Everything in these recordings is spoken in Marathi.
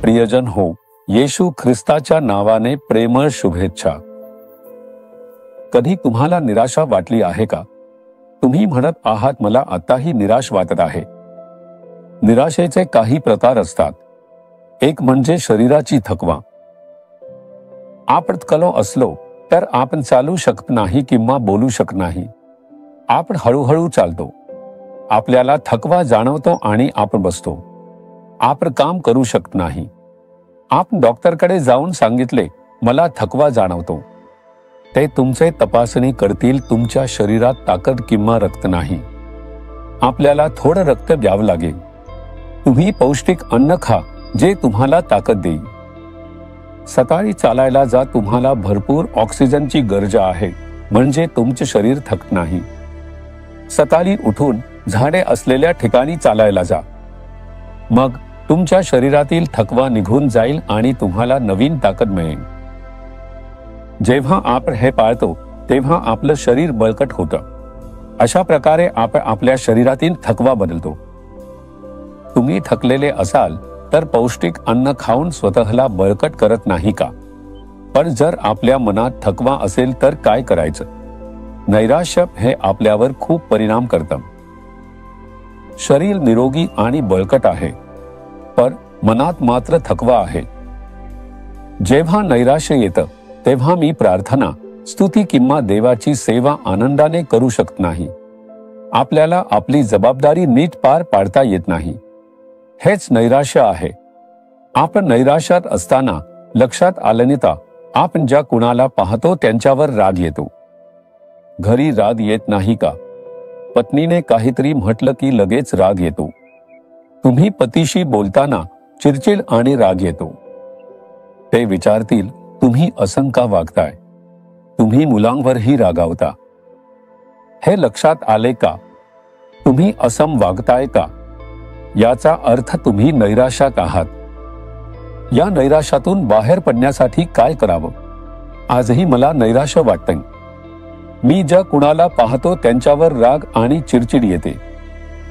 प्रियजन हो, येशू ख्रिस्ताच्या नावाने प्रेमळ शुभेच्छा. कधी तुम्हाला निराशा वाटली आहे का? तुम्ही म्हणत आहात मला आताही निराश वाटत आहे. निराशेचे काही प्रकार असतात. एक म्हणजे शरीराची थकवा. आपण कलो असलो तर आपण चालू शकत नाही किंवा बोलू शकत नाही. आपण हळूहळू चालतो. आपल्याला थकवा जाणवतो आणि आपण बसतो. आपण काम करू शकत नाही. आपण डॉक्टरकडे जाऊन सांगितले मला थकवा जाणवतो. ते तुमचे तपासणी करतील. तुमच्या शरीरात ताकद किंवा रक्त नाही. आपल्याला थोडं रक्त द्यावं लागेल. तुम्ही पौष्टिक अन्न खा जे तुम्हाला ताकद देईल. सकाळी चालायला जा. तुम्हाला भरपूर ऑक्सिजनची गरज आहे म्हणजे तुमचे शरीर थकत नाही. सकाळी उठून झाडे असलेल्या ठिकाणी चालायला जा. मग तुमच्या शरीरातील थकवा निघून जाईल आणि तुम्हाला नवीन ताकद मिळेल. जेव्हा आपण हे पाळतो तेव्हा आपलं शरीर बळकट होतं. अशा प्रकारे आपण आपल्या शरीरातील थकवा बदलतो. तुम्ही थकलेले असाल तर पौष्टिक अन्न खाऊन स्वतःला बळकट करत नाही का? पण जर आपल्या मनात थकवा असेल तर काय करायचं? नैराश्य हे आपल्यावर खूप परिणाम करतं. शरीर निरोगी आणि बळकट आहे पण मनात मात्र थकवा आहे. जेव्हा नैराश्य येतं तेव्हा मी प्रार्थना, स्तुती किंवा देवाची सेवा आनंदाने करू शकत नाही. आपल्याला आपली जबाबदारी नीट पार पाडता येत नाही. हेच नैराश्य आहे. आपण नैराश्यात असताना लक्षात आल्यानंतर आपण ज्या कुणाला पाहतो त्यांच्यावर राग येतो. घरी राग येत नाही का? पत्नीने काहीतरी म्हटलं की लगेच राग येतो. तुम्ही पतीशी बोलताना चिडचिड आणि राग येतो. ते विचारतील तुम्ही असं का वागताय? तुम्ही मुलांवरही रागावता. हे लक्षात आले का? तुम्ही असम वागताय का? याचा अर्थ तुम्ही नैराश्यात आहात. या नैराश्यातून बाहेर पडण्यासाठी काय करावं? आजही मला नैराश्य वाटतंय. मी ज्या कुणाला पाहतो त्यांच्यावर राग आणि चिडचिड येते.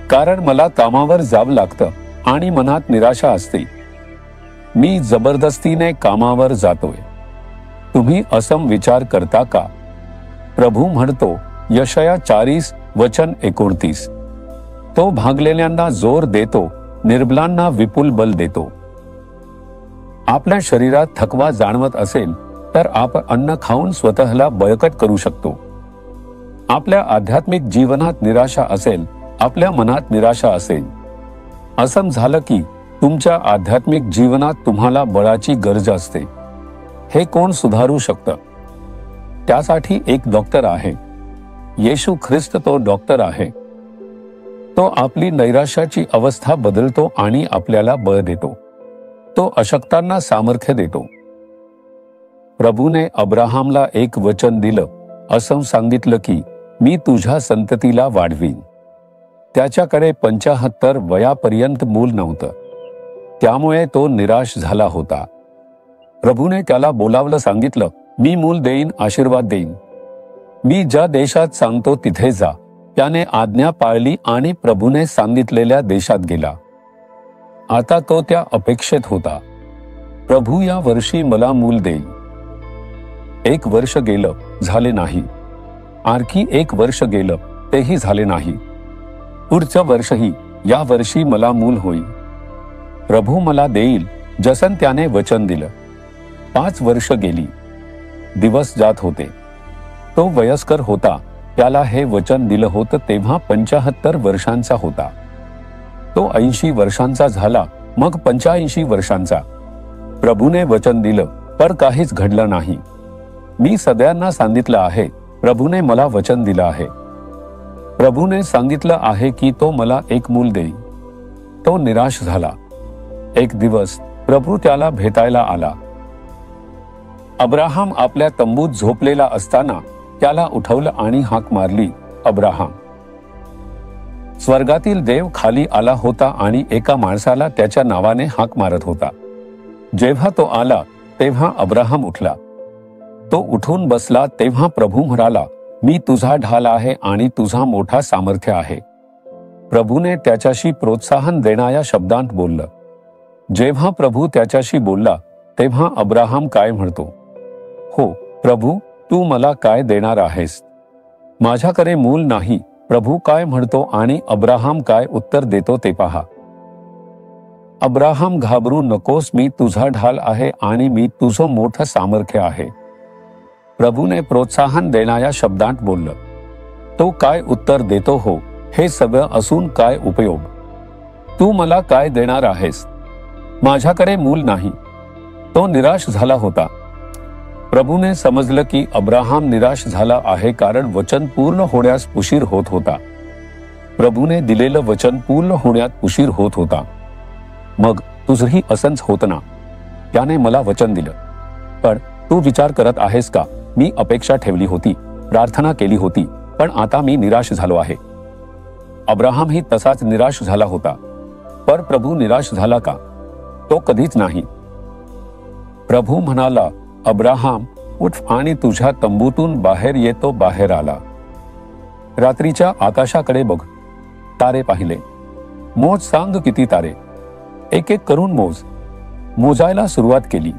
कारण मला कामावर जावं लागतं आणि मनात निराशा असते. मी जबरदस्तीने कामावर जातोय. तुम्ही असम विचार करता का? प्रभू म्हणतो यशया 40:29, तो भागलेल्यांना जोर देतो, निर्बलांना विपुल बल देतो. आपल्या शरीरात थकवा जाणवत असेल तर आपण अन्न खाऊन स्वतःला बळकट करू शकतो. आपल्या आध्यात्मिक जीवनात निराशा असेल, आपल्या मनात निराशा असेल, असं झालं की तुमच्या आध्यात्मिक जीवनात तुम्हाला बळाची गरज असते. हे कोण सुधारू शकतं? त्यासाठी एक डॉक्टर आहे. येशू ख्रिस्त तो डॉक्टर आहे. तो आपली नैराश्याची अवस्था बदलतो आणि आपल्याला बळ देतो. तो अशक्तांना सामर्थ्य देतो. प्रभूने अब्राहामला एक वचन दिलं. असं सांगितलं की मी तुझ्या संततीला वाढवीन. त्याच्याकडे 75 वयापर्यंत मूल नव्हतं. त्यामुळे तो निराश झाला होता. प्रभूने त्याला बोलावलं, सांगितलं मी मूल देईन, आशीर्वाद देईन. मी ज्या देशात सांगतो तिथे जा. त्याने आज्ञा पाळली आणि प्रभूने सांगितलेल्या देशात गेला. आता तो त्या अपेक्षेत होता. प्रभू या वर्षी मला मूल देईल. 1 वर्ष गेलं, झाले नाही. आणखी 1 वर्ष गेलं, तेही झाले नाही. पुढच्या वर्षही या वर्षी मला मूल होईल. प्रभू मला देईल जसं त्याने वचन दिलं. 5 वर्ष गेली. दिवस जात होते. तो वयस्कर होता. त्याला हे वचन दिलं होतं तेव्हा 75 वर्षांचा होता. तो 80 वर्षांचा झाला, मग 85 वर्षांचा. प्रभूने वचन दिलं पण काहीच घडलं नाही. मी सगळ्यांना सांगितलं आहे, प्रभूने मला वचन दिलं आहे. प्रभूने सांगितलं आहे की तो मला एक मूल देईल. तो निराश झाला. एक दिवस प्रभू त्याला भेटायला आला. अब्राहम आपल्या तंबूत झोपलेला असताना त्याला उठवलं आणि हाक मारली, अब्राहम. स्वर्गातील देव खाली आला होता आणि एका माणसाला त्याच्या नावाने हाक मारत होता. जेव्हा तो आला तेव्हा अब्राहम उठला. तो उठून बसला तेव्हा प्रभू म्हणाला, मी तुझा ढाल आहे आणि तुझा मोठा सामर्थ्य आहे. प्रभूने त्याच्याशी प्रोत्साहन देणाऱ्या शब्दांत बोललं. जेव्हा प्रभू त्याच्याशी बोलला तेव्हा अब्राहम काय म्हणतो? हो प्रभू, तू मला काय देणार आहेस? माझ्याकडे मूल नाही. प्रभू काय म्हणतो आणि अब्राहम काय उत्तर देतो ते पहा. अब्राहम, घाबरू नकोस, मी तुझा ढाल आहे आणि मी तुझं मोठं सामर्थ्य आहे. प्रभूने प्रोत्साहन देणाऱ्या शब्दांत बोललं. तो काय उत्तर देतो? हो, हे सगळं असून काय उपयोग? तू मला काय देणार आहेस? माझ्याकडे मूल नाही. तो निराश झाला होता. प्रभूने समजलं की अब्राहम निराश झाला आहे कारण वचन पूर्ण होण्यास उशीर होत होता. प्रभूने दिलेलं वचन पूर्ण होण्यात उशीर होत होता. मग तुझंही असंच होतं ना? त्याने मला वचन दिलं, पण तू विचार करत आहेस का? मी अपेक्षा ठेवली होती, प्रार्थना केली होती, पण आता मी निराश झालो आहे. अब्राहमही तसाच निराश झाला होता. पर प्रभू निराश झाला का? तो कधीच नाही. प्रभू म्हणाला, अब्राहम उठ आणि तुझ्या तंबूतून बाहेर ये. तो बाहेर आला. रात्रीच्या आकाशाकडे बघ. तारे पाहिले. मोज, सांग किती तारे. एक एक करून मोज. मोजायला सुरुवात केली.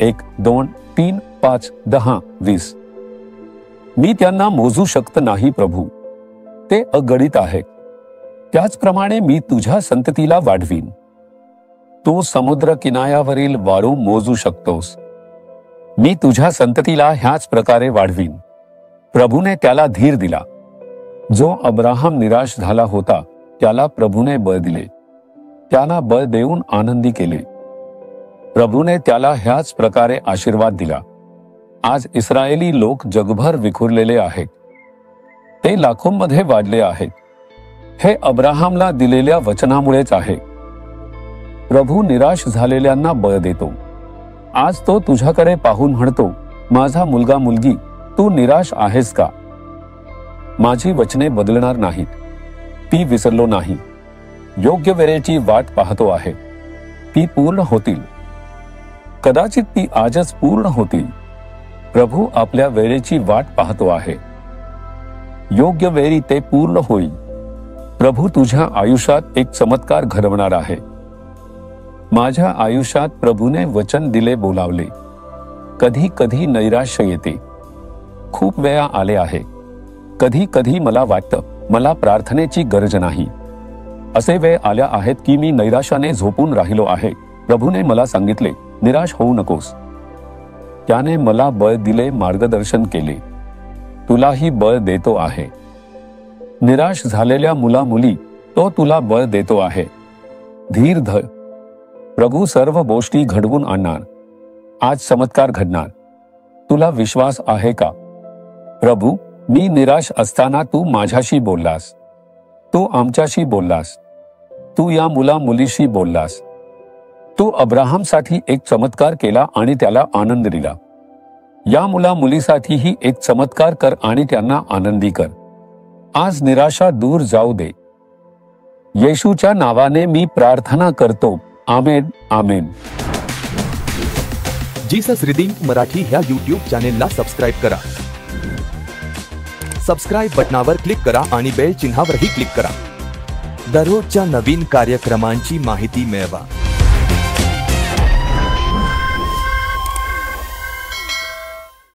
1, 2, 3, 5, 10, 20. मी त्यांना मोजू शकत नाही प्रभू, ते अगणित आहे. त्याचप्रमाणे मी तुझ्या संततीला वाढवीन. तू समुद्र किनाऱ्यावरील वाळू मोजू शकतोस. मी तुझ्या संततीला ह्याच प्रकारे वाढवीन. प्रभूने त्याला धीर दिला. जो अब्राहम निराश झाला होता त्याला प्रभूने बळ दिले. त्याला बळ देऊन आनंदी केले. प्रभूने त्याला ह्याच प्रकारे आशीर्वाद दिला. आज इस्रायली लोक जगभर विखुरलेले आहेत. ते लाखोंमध्ये वाढले आहेत. हे अब्राहमला दिलेल्या वचनामुळेच आहे. प्रभू निराश झालेल्यांना बळ देतो. आज तो तुझ्याकडे पाहून म्हणतो, माझा मुलगा मुलगी, तू निराश आहेस का? माझी वचने बदलणार नाहीत. ती विसरलो नाही. योग्य वेळेची वाट पाहतो आहे. ती पूर्ण होतील. कदाचित ती आजच पूर्ण होतील. प्रभू आपल्या वेळेची वाट पाहतो आहे. योग्य वेळी ते पूर्ण होईल. प्रभू तुझ्या आयुष्यात एक चमत्कार घडवणार आहे. माझ्या आयुष्यात प्रभूने वचन दिले, बोलावले. कधी कधी नैराश्य येते. खूप वेळा आले आहे. कधी कधी मला वाटतं मला प्रार्थनेची गरज नाही. असे वेळ आल्या आहेत की मी नैराश्याने झोपून राहिलो आहे. प्रभूने मला सांगितले, निराश होऊ नकोस. त्याने मला बळ दिले, मार्गदर्शन केले. तुलाही बळ देतो आहे. निराश झालेल्या मुला मुली तो तुला बळ देतो आहे. धीर धर. प्रभू सर्व गोष्टी घडवून आणणार. आज चमत्कार घडणार. तुला विश्वास आहे का? प्रभू, मी निराश असताना तू माझ्याशी बोललास. तू आमच्याशी बोललास. तू या मुला मुलीशी बोललास. तू अब्राहमसाठी एक चमत्कार केला आणि त्याला आनंद दिला. या मुला मुलीसाठीही एक चमत्कार कर आणि त्यांना आनंदी कर. आज निराशा दूर जाऊ दे. येशूच्या नावाने मी प्रार्थना करतो. आमेन, आमेन. जीसस रिडीम्ड मराठी ह्या YouTube चॅनेलला सबस्क्राईब करा. सबस्क्राईब बटनावर क्लिक करा आणि बेल चिन्हावरही क्लिक करा. दररोजच्या नवीन कार्यक्रमांची माहिती मिळवा.